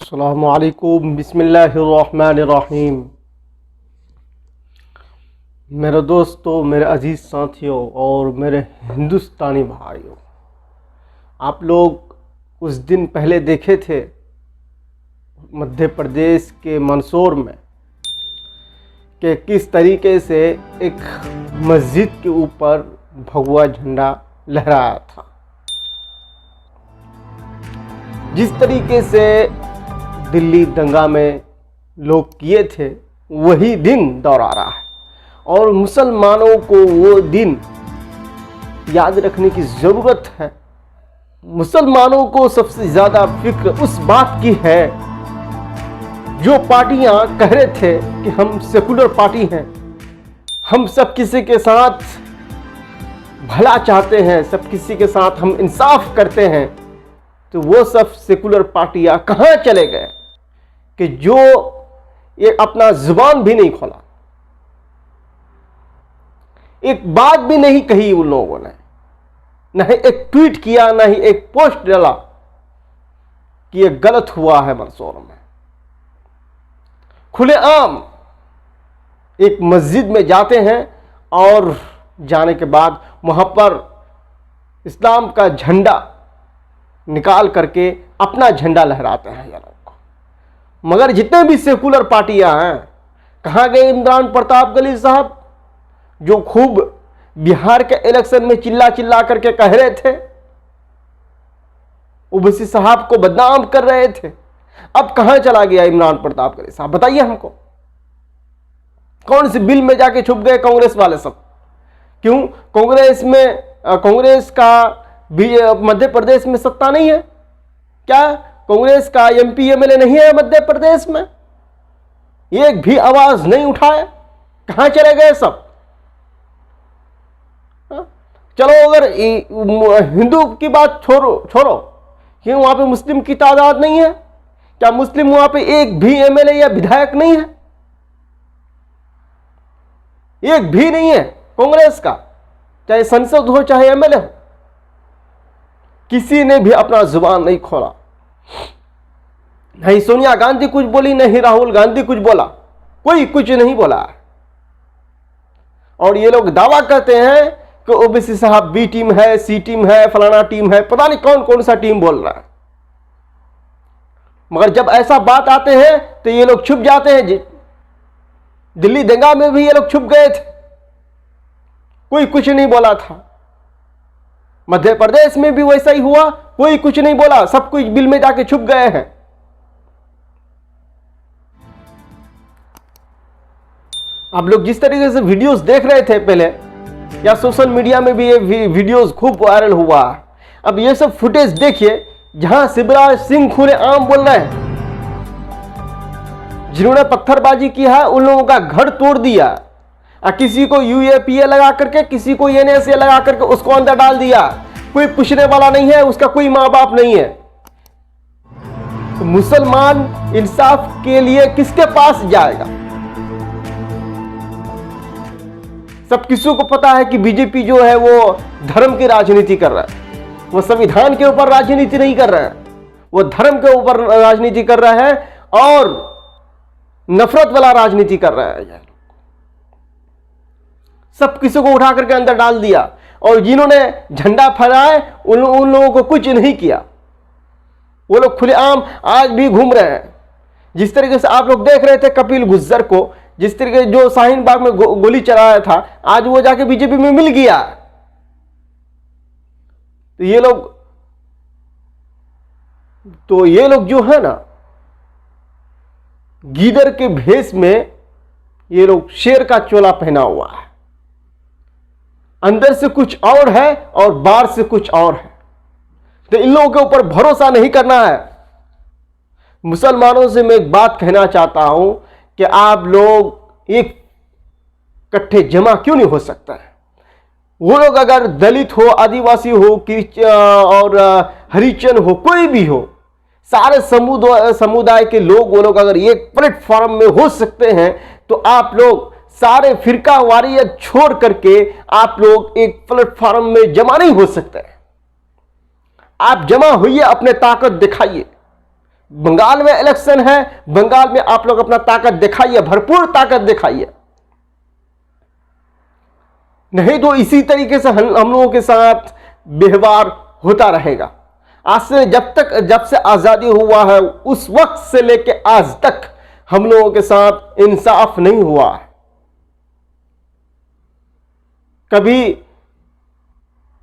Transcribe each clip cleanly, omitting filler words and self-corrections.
अस्सलामुअलैकुम बिस्मिल्लाहिर्रहमानिर्रहीम। मेरे दोस्तों, मेरे अजीज़ साथियों और मेरे हिंदुस्तानी भाइयों, आप लोग कुछ दिन पहले देखे थे मध्य प्रदेश के मंदसौर में कि किस तरीके से एक मस्जिद के ऊपर भगवा झंडा लहराया था। जिस तरीके से दिल्ली दंगा में लोग किए थे वही दिन दोहरा रहा है और मुसलमानों को वो दिन याद रखने की ज़रूरत है। मुसलमानों को सबसे ज़्यादा फिक्र उस बात की है, जो पार्टियां कह रहे थे कि हम सेकुलर पार्टी हैं, हम सब किसी के साथ भला चाहते हैं, सब किसी के साथ हम इंसाफ करते हैं, तो वो सब सेकुलर पार्टियां कहाँ चले गए कि जो ये अपना जुबान भी नहीं खोला, एक बात भी नहीं कही उन लोगों ने, न ही एक ट्वीट किया, न ही एक पोस्ट डाला कि ये गलत हुआ है। मंदसौर में खुलेआम एक मस्जिद में जाते हैं और जाने के बाद वहां पर इस्लाम का झंडा निकाल करके अपना झंडा लहराते हैं ये लोग। मगर जितने भी सेकुलर पार्टियां हैं, कहां गए इमरान प्रताप गली साहब, जो खूब बिहार के इलेक्शन में चिल्ला चिल्ला करके कह रहे थे, ओवैसी साहब को बदनाम कर रहे थे। अब कहां चला गया इमरान प्रताप गली साहब, बताइए हमको। कौन सी बिल में जाके छुप गए कांग्रेस वाले सब? क्यों कांग्रेस का मध्य प्रदेश में सत्ता नहीं है क्या? कांग्रेस का एमपी एमएलए नहीं है मध्य प्रदेश में? एक भी आवाज नहीं उठाए, कहां चले गए सब? चलो, अगर हिंदू की बात छोड़ो कि वहां पे मुस्लिम की तादाद नहीं है क्या? मुस्लिम वहां पे एक भी एमएलए या विधायक नहीं है? एक भी नहीं है कांग्रेस का, चाहे संसद हो चाहे एमएलए हो। किसी ने भी अपना जुबान नहीं खोला। नहीं सोनिया गांधी कुछ बोली, नहीं राहुल गांधी कुछ बोला, कोई कुछ नहीं बोला। और ये लोग दावा करते हैं कि ओवैसी साहब बी टीम है, सी टीम है, फलाना टीम है, पता नहीं कौन कौन सा टीम बोल रहा है। मगर जब ऐसा बात आते हैं तो ये लोग छुप जाते हैं। दिल्ली दंगा में भी ये लोग छुप गए थे, कोई कुछ नहीं बोला था। मध्य प्रदेश में भी वैसा ही हुआ, कोई कुछ नहीं बोला, सब कुछ बिल में जाके छुप गए हैं। आप लोग जिस तरीके से वीडियोस देख रहे थे पहले, या सोशल मीडिया में भी ये वीडियोस खूब वायरल हुआ। अब ये सब फुटेज देखिए जहां शिवराज सिंह खुलेआम बोल रहे हैं, जिन्होंने पत्थरबाजी की है उन लोगों का घर तोड़ दिया, किसी को यूएपीए लगा करके, किसी को एनएसए लगा करके उसको अंदर डाल दिया। कोई पूछने वाला नहीं है, उसका कोई मां बाप नहीं है। तो मुसलमान इंसाफ के लिए किसके पास जाएगा? सब किसी को पता है कि बीजेपी जो है वो धर्म की राजनीति कर रहा है, वो संविधान के ऊपर राजनीति नहीं कर रहा है, वो धर्म के ऊपर राजनीति कर रहा है और नफरत वाला राजनीति कर रहा है। सब किसी को उठा करके अंदर डाल दिया और जिन्होंने झंडा फहराए उन लोगों को कुछ नहीं किया। वो लोग खुलेआम आज भी घूम रहे हैं। जिस तरीके से आप लोग देख रहे थे कपिल गुज्जर को, जिस तरीके जो शाहीन बाग में गोली चलाया था, आज वो जाके बीजेपी में मिल गया। तो ये लोग जो है ना, गीदड़ के भेष में ये लोग शेर का चोला पहना हुआ है। अंदर से कुछ और है और बाहर से कुछ और है। तो इन लोगों के ऊपर भरोसा नहीं करना है। मुसलमानों से मैं एक बात कहना चाहता हूं कि आप लोग एक इकट्ठे जमा क्यों नहीं हो सकता है? वो लोग अगर दलित हो, आदिवासी हो और हरिजन हो, कोई भी हो, सारे समुदाय के लोग, वो लोग अगर एक प्लेटफॉर्म में हो सकते हैं, तो आप लोग सारे फिरका वारियत छोड़ करके आप लोग एक प्लेटफॉर्म में जमा नहीं हो सकते। आप जमा होइए, अपने ताकत दिखाइए। बंगाल में इलेक्शन है, बंगाल में आप लोग अपना ताकत दिखाइए, भरपूर ताकत दिखाइए। नहीं तो इसी तरीके से हम लोगों के साथ व्यवहार होता रहेगा। आज से जब से आजादी हुआ है उस वक्त से लेके आज तक हम लोगों के साथ इंसाफ नहीं हुआ है। कभी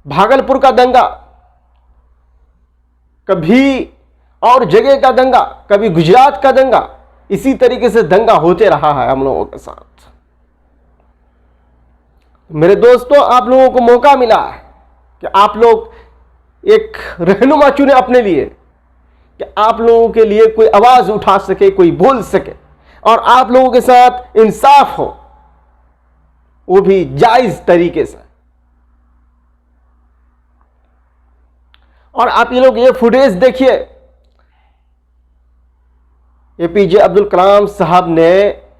भागलपुर का दंगा, कभी और जगह का दंगा, कभी गुजरात का दंगा, इसी तरीके से दंगा होते रहा है हम लोगों के साथ। मेरे दोस्तों, आप लोगों को मौका मिला है कि आप लोग एक रहनुमा चुने अपने लिए, कि आप लोगों के लिए कोई आवाज उठा सके, कोई बोल सके और आप लोगों के साथ इंसाफ हो, वो भी जायज तरीके से। और आप ये लोग ये फुटेज देखिए, एपीजे अब्दुल कलाम साहब ने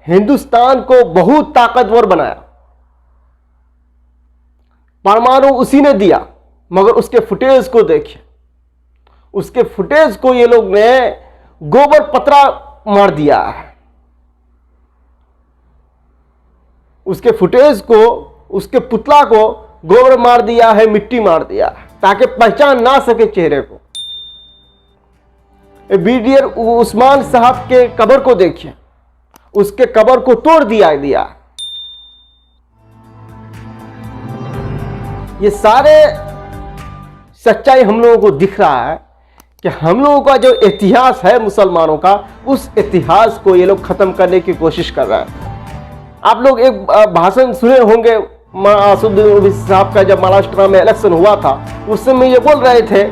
हिंदुस्तान को बहुत ताकतवर बनाया, परमाणु उसी ने दिया, मगर उसके फुटेज को देखिए, उसके फुटेज को ये लोग ने गोबर पतरा मार दिया है। उसके फुटेज को, उसके पुतला को गोबर मार दिया है, मिट्टी मार दिया है, ताकि पहचान ना सके चेहरे को। ब्रिगेडियर उस्मान साहब के कब्र को देखिए, उसके कब्र को तोड़ दिया। ये सारे सच्चाई हम लोगों को दिख रहा है कि हम लोगों का जो इतिहास है मुसलमानों का, उस इतिहास को ये लोग खत्म करने की कोशिश कर रहे हैं। आप लोग एक भाषण सुने होंगे असदुद्दीन ओवैसी साहब का, जब महाराष्ट्र में इलेक्शन हुआ था, उस समय ये बोल रहे थे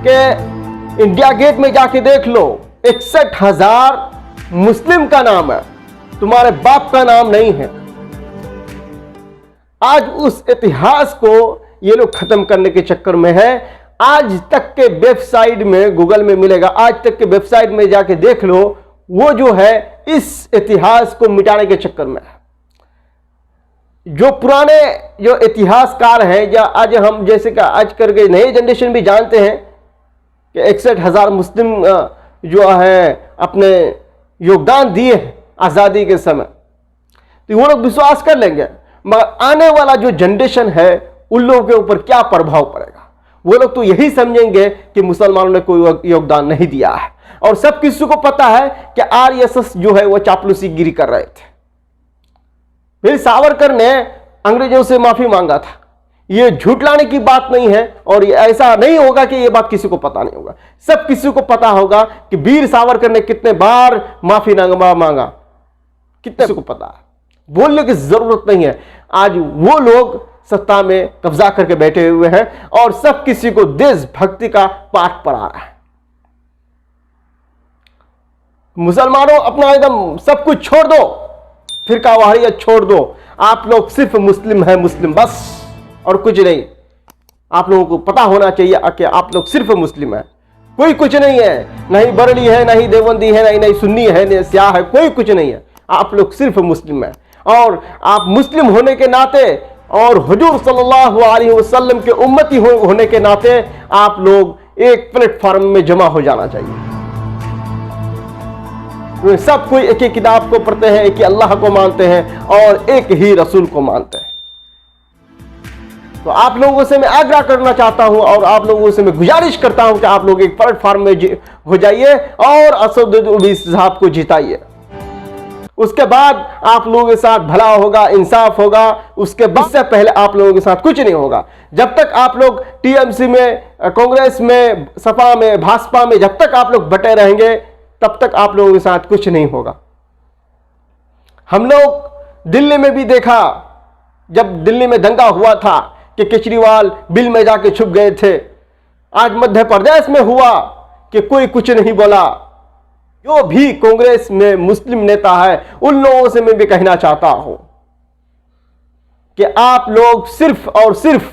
कि इंडिया गेट में जाके देख लो, 61,000 मुस्लिम का नाम है, तुम्हारे बाप का नाम नहीं है। आज उस इतिहास को ये लोग खत्म करने के चक्कर में है। आज तक के वेबसाइट में, गूगल में मिलेगा, आज तक के वेबसाइट में जाके देख लो, वो जो है इस इतिहास को मिटाने के चक्कर में है। जो पुराने जो इतिहासकार हैं, या आज हम जैसे कि आज करके नए जनरेशन भी जानते हैं कि 61,000 मुस्लिम जो है अपने योगदान दिए आज़ादी के समय, तो वो लोग विश्वास कर लेंगे। मगर आने वाला जो जनरेशन है उन लोगों के ऊपर क्या प्रभाव पड़ेगा? वो लोग तो यही समझेंगे कि मुसलमानों ने कोई योगदान नहीं दिया है। और सब किसी को पता है कि आरएसएस जो है वो चापलूसीगिरी कर रहे थे। फिर सावरकर ने अंग्रेजों से माफी मांगा था। ये झूठलाने की बात नहीं है, और ये ऐसा नहीं होगा कि ये बात किसी को पता नहीं होगा। सब किसी को पता होगा कि वीर सावरकर ने कितने बार माफी मांगा, कितने को पता है, बोलने की जरूरत नहीं है। आज वो लोग सत्ता में कब्जा करके बैठे हुए हैं और सब किसी को देशभक्ति का पाठ पढ़ा रहा है। मुसलमानों, अपना एकदम सब कुछ छोड़ दो, फिरका वाहियत छोड़ दो। आप लोग सिर्फ मुस्लिम है, मुस्लिम बस, और कुछ नहीं। आप लोगों को पता होना चाहिए कि आप लोग सिर्फ मुस्लिम है, कोई कुछ नहीं है। नहीं बरली है, नहीं देवबंदी है, नहीं सुन्नी है, नहीं स्याह है, कोई कुछ नहीं है। आप लोग सिर्फ मुस्लिम है। और आप मुस्लिम होने के नाते और हुजूर सल्लल्लाहु अलैहि वसल्लम के उम्मती होने के नाते आप लोग एक प्लेटफॉर्म में जमा हो जाना चाहिए। सब कोई एक ही किताब को पढ़ते हैं, एक ही अल्लाह को मानते हैं और एक ही रसूल को मानते हैं। तो आप लोगों से मैं आग्रह करना चाहता हूं और आप लोगों से मैं गुजारिश करता हूं कि आप लोग एक प्लेटफॉर्म में हो जाइए और असदुद्दीन ओवैसी साहब को जिताइए। उसके बाद आप लोगों के साथ भला होगा, इंसाफ होगा। उसके बाद से पहले आप लोगों के साथ कुछ नहीं होगा। जब तक आप लोग टीएमसी में, कांग्रेस में, सपा में, भाजपा में जब तक आप लोग बटे रहेंगे, तब तक आप लोगों के साथ कुछ नहीं होगा। हम लोग दिल्ली में भी देखा, जब दिल्ली में दंगा हुआ था कि केजरीवाल बिल में जाके छुप गए थे। आज मध्य प्रदेश में हुआ कि कोई कुछ नहीं बोला। जो भी कांग्रेस में मुस्लिम नेता है, उन लोगों से मैं भी कहना चाहता हूं कि आप लोग सिर्फ और सिर्फ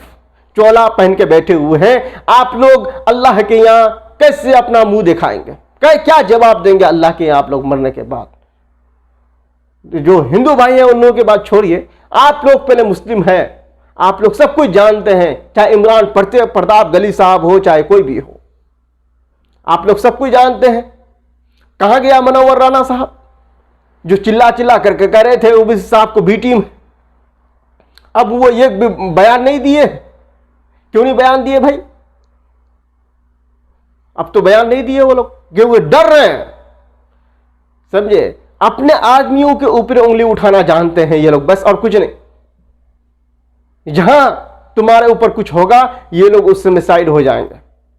चोला पहन के बैठे हुए हैं। आप लोग अल्लाह के यहां कैसे अपना मुंह दिखाएंगे? क्या जवाब देंगे अल्लाह के यहां आप लोग मरने के बाद? जो हिंदू भाई हैं उन लोगों के बात छोड़िए, आप लोग पहले मुस्लिम हैं। आप लोग सब कुछ जानते हैं, चाहे इमरान प्रताप गली साहब हो, चाहे कोई भी हो, आप लोग सब कुछ जानते हैं। कहां गया मनोवर राणा साहब जो चिल्ला चिल्ला करके कह रहे थे ओबीसी साहब को बी टीम? अब वो एक भी बयान नहीं दिए। क्यों नहीं बयान दिए भाई? अब तो बयान नहीं दिए वो लोग, क्योंकि डर रहे हैं। समझे? अपने आदमियों के ऊपर उंगली उठाना जानते हैं ये लोग, बस, और कुछ नहीं। जहां तुम्हारे ऊपर कुछ होगा ये लोग उस समय साइड हो जाएंगे,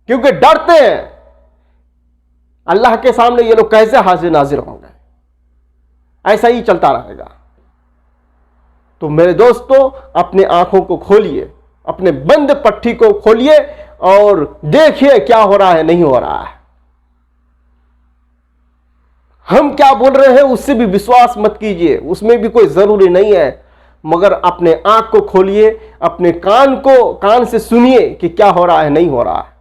क्योंकि डरते हैं। अल्लाह के सामने ये लोग कैसे हाजिर नाजिर होंगे? ऐसा ही चलता रहेगा। तो मेरे दोस्तों, अपने आंखों को खोलिए, अपने बंद पट्टी को खोलिए और देखिए क्या हो रहा है, नहीं हो रहा है। हम क्या बोल रहे हैं उससे भी विश्वास मत कीजिए, उसमें भी कोई जरूरी नहीं है, मगर अपने आंख को खोलिए, अपने कान से सुनिए कि क्या हो रहा है, नहीं हो रहा है।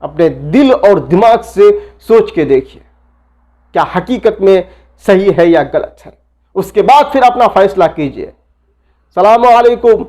अपने दिल और दिमाग से सोच के देखिए क्या हकीकत में सही है या गलत है, उसके बाद फिर अपना फैसला कीजिए। सलाम अलैकुम।